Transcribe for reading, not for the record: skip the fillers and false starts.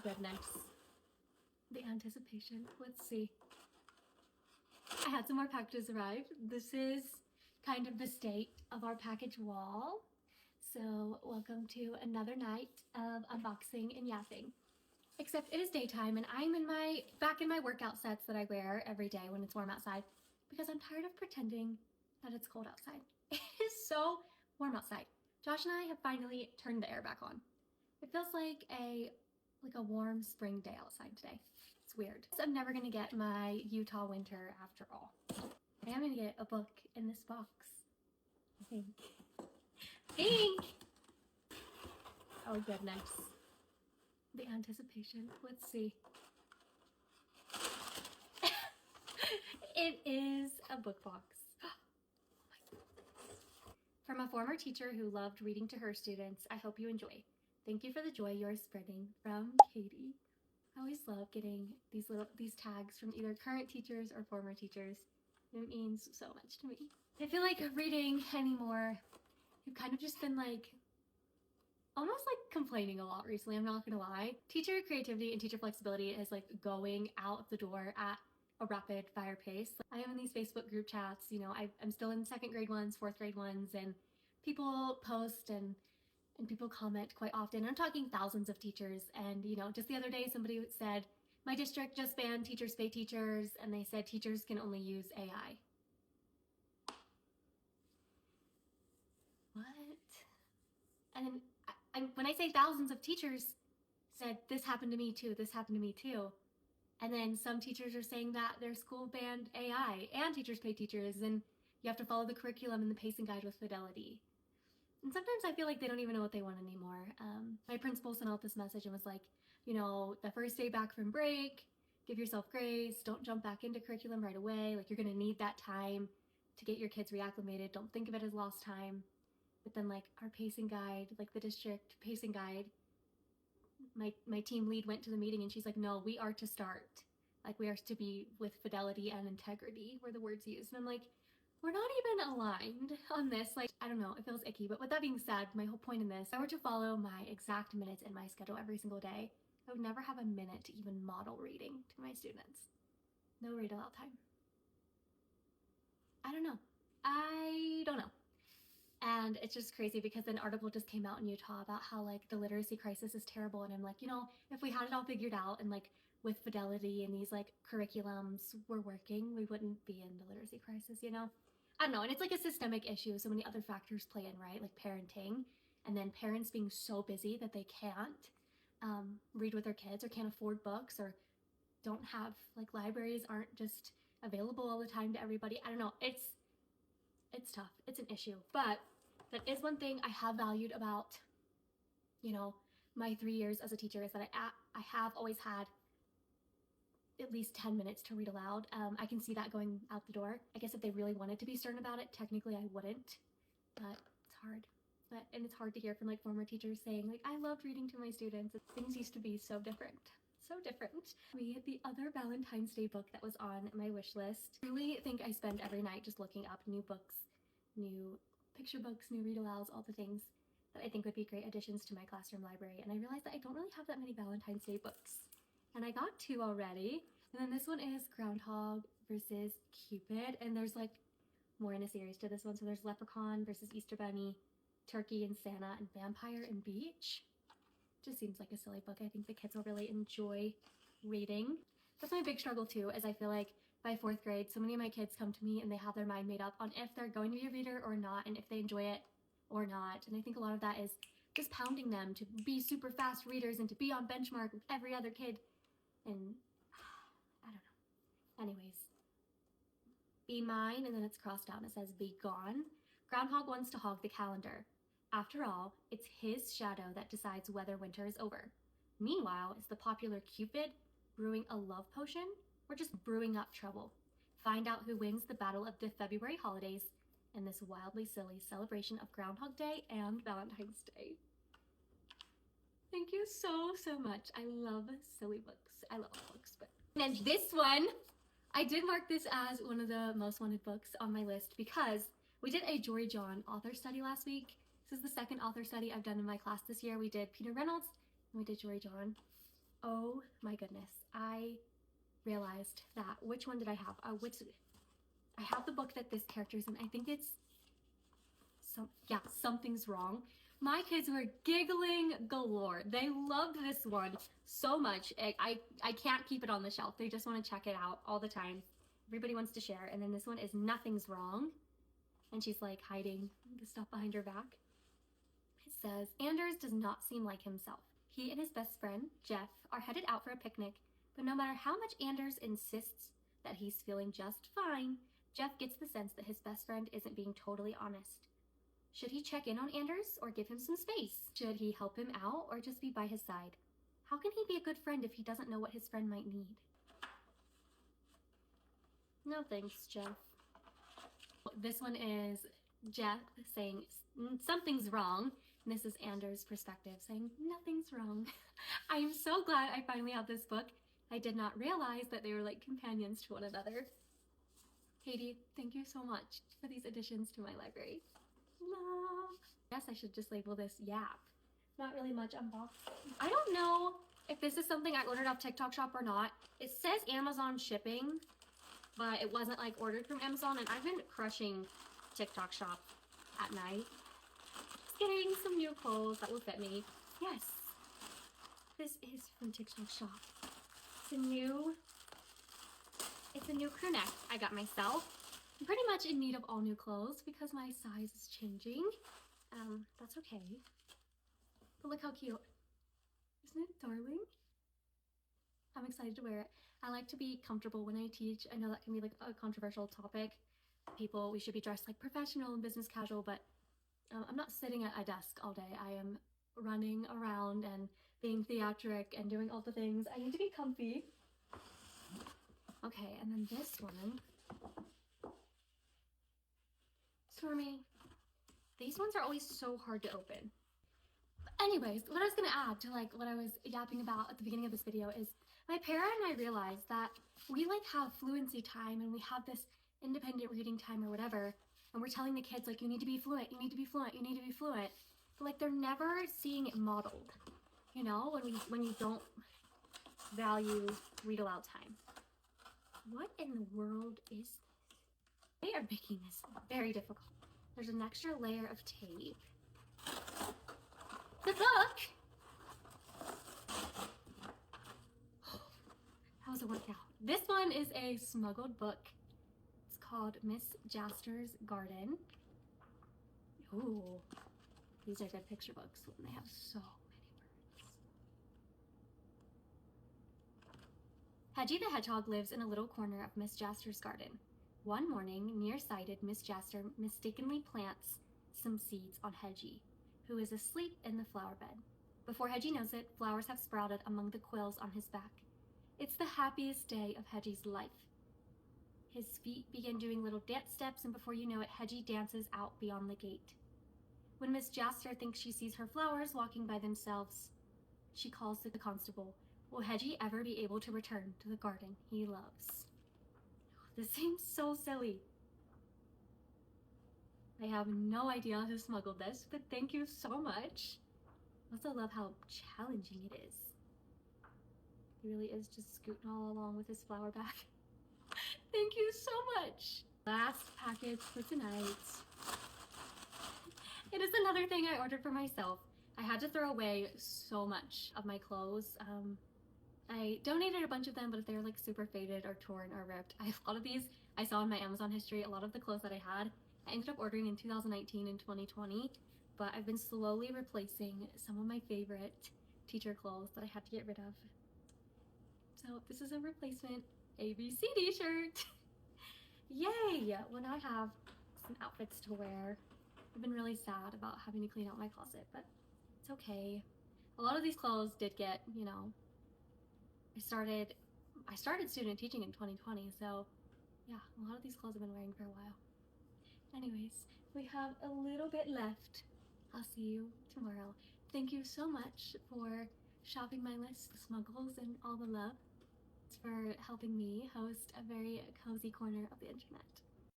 goodness. The anticipation. Let's see. I had some more packages arrive. This is kind of the state of our package wall. So welcome to another night of unboxing and yapping. Except it is daytime and I'm back in my workout sets that I wear every day when it's warm outside because I'm tired of pretending that it's cold outside. It is so warm outside. Josh and I have finally turned the air back on. It feels like a warm spring day outside today. It's weird. So I'm never gonna get my Utah winter after all. I am gonna get a book in this box. I think. Oh goodness. The anticipation. Let's see. It is a book box. From a former teacher who loved reading to her students, I hope you enjoy. Thank you for the joy you are spreading. From Katie. I always love getting these tags from either current teachers or former teachers. It means so much to me. I feel like reading anymore, you've kind of just been almost complaining a lot recently, I'm not gonna lie. Teacher creativity and teacher flexibility is going out the door at a rapid fire pace. I am in these Facebook group chats, I'm still in second grade ones, fourth grade ones, and people post and people comment quite often. I'm talking thousands of teachers, and just the other day somebody said, my district just banned Teachers Pay Teachers, and they said teachers can only use AI. What? And then when I say thousands of teachers said, this happened to me too, this happened to me too. And then some teachers are saying that their school banned AI and Teachers Pay Teachers, and you have to follow the curriculum and the pacing guide with fidelity. And sometimes I feel like they don't even know what they want anymore. My principal sent out this message and was like, the first day back from break, give yourself grace, don't jump back into curriculum right away. You're gonna need that time to get your kids reacclimated. Don't think of it as lost time. But then our pacing guide, the district pacing guide, my team lead went to the meeting and she's like, no, we are to start. We are to be with fidelity and integrity were the words used. And I'm like, we're not even aligned on this. I don't know, it feels icky. But with that being said, my whole point in this, if I were to follow my exact minutes in my schedule every single day, I would never have a minute to even model reading to my students. No read aloud time. I don't know. And it's just crazy because an article just came out in Utah about how the literacy crisis is terrible. And I'm like, if we had it all figured out and with fidelity and these curriculums were working, we wouldn't be in the literacy crisis, I don't know. And it's a systemic issue. So many other factors play in, right? Parenting, and then parents being so busy that they can't read with their kids or can't afford books or don't have libraries aren't just available all the time to everybody. I don't know. It's tough. It's an issue. But that is one thing I have valued about, my 3 years as a teacher is that I have always had at least 10 minutes to read aloud. I can see that going out the door. I guess if they really wanted to be stern about it, technically I wouldn't, but it's hard. And it's hard to hear from former teachers saying I loved reading to my students. Things used to be so different. So different. The other Valentine's Day book that was on my wish list. I really think I spend every night just looking up new books, new picture books, new read alouds, all the things that I think would be great additions to my classroom library. And I realized that I don't really have that many Valentine's Day books. And I got 2 already. And then this one is Groundhog versus Cupid. And there's more in a series to this one. So there's Leprechaun versus Easter Bunny, Turkey and Santa, and Vampire and Beach. Just seems like a silly book. I think the kids will really enjoy reading. That's my big struggle too, is I feel like by 4th grade, so many of my kids come to me and they have their mind made up on if they're going to be a reader or not, and if they enjoy it or not. And I think a lot of that is just pounding them to be super fast readers and to be on benchmark with every other kid. And I don't know. Anyways, be mine, and then it's crossed out and it says be gone. Groundhog wants to hog the calendar. After all, it's his shadow that decides whether winter is over. Meanwhile, is the popular Cupid brewing a love potion or just brewing up trouble? Find out who wins the battle of the February holidays in this wildly silly celebration of Groundhog Day and Valentine's Day. Thank you so much. I love silly books. I love books, but... And this one, I did mark this as one of the most wanted books on my list because we did a Jory John author study last week. This is the second author study I've done in my class this year. We did Peter Reynolds and we did Jory John. Oh my goodness. I realized that, which one did I have? I have the book that this character's in. I think it's Something's Wrong. My kids were giggling galore. They loved this one so much. I can't keep it on the shelf. They just want to check it out all the time. Everybody wants to share. And then this one is Nothing's Wrong. And she's like hiding the stuff behind her back. It says, Anders does not seem like himself. He and his best friend, Jeff, are headed out for a picnic, but no matter how much Anders insists that he's feeling just fine, Jeff gets the sense that his best friend isn't being totally honest. Should he check in on Anders or give him some space? Should he help him out or just be by his side? How can he be a good friend if he doesn't know what his friend might need? No thanks, Jeff. This one is Jeff saying something's wrong. And this is Anders' perspective saying nothing's wrong. I am so glad I finally have this book. I did not realize that they were like companions to one another. Katie, thank you so much for these additions to my library. Love. I guess I should just label this Yap. Not really much unboxing. I don't know if this is something I ordered off TikTok Shop or not. It says Amazon shipping, but it wasn't like ordered from Amazon, and I've been crushing TikTok Shop at night. Just getting some new clothes that will fit me. Yes, this is from TikTok Shop. It's a new crew neck I got myself. I'm pretty much in need of all new clothes because my size is changing. That's okay. But look how cute. Isn't it darling? I'm excited to wear it. I like to be comfortable when I teach. I know that can be like a controversial topic. We should be dressed like professional and business casual, but I'm not sitting at a desk all day. I am running around and being theatric and doing all the things. I need to be comfy. Okay, and then this one. Stormy. These ones are always so hard to open. But anyways, what I was gonna add to like what I was yapping about at the beginning of this video is my parent and I realized that we like have fluency time and we have this independent reading time or whatever, and we're telling the kids like, you need to be fluent, you need to be fluent, you need to be fluent, but like they're never seeing it modeled, you know, when you don't value read aloud time. What in the world is this? They are making this very difficult. There's an extra layer of tape. The book! How does it work out? This one is a smuggled book. It's called Miss Jaster's Garden. Ooh, these are good picture books when they have so many words. Hedgie the Hedgehog lives in a little corner of Miss Jaster's garden. One morning, nearsighted Miss Jaster mistakenly plants some seeds on Hedgie, who is asleep in the flower bed. Before Hedgie knows it, flowers have sprouted among the quills on his back. It's the happiest day of Hedgie's life. His feet begin doing little dance steps, and before you know it, Hedgie dances out beyond the gate. When Miss Jaster thinks she sees her flowers walking by themselves, she calls to the constable. Will Hedgie ever be able to return to the garden he loves? This seems so silly. I have no idea who smuggled this, but thank you so much. I also love how challenging it is. He really is just scooting all along with his flower bag. Thank you so much. Last package for tonight. It is another thing I ordered for myself. I had to throw away so much of my clothes. I donated a bunch of them, but they're like super faded or torn or ripped. A lot of these I saw in my Amazon history. A lot of the clothes that I had, I ended up ordering in 2019 and 2020, but I've been slowly replacing some of my favorite teacher clothes that I had to get rid of. So this is a replacement ABCD shirt. Yay! Well, now I have some outfits to wear. I've been really sad about having to clean out my closet, but it's okay. A lot of these clothes did get, you know, I started student teaching in 2020, so yeah, a lot of these clothes I've been wearing for a while. Anyways, we have a little bit left. I'll see you tomorrow. Thank you so much for shopping my list, the smuggles, and all the love. It's for helping me host a very cozy corner of the internet.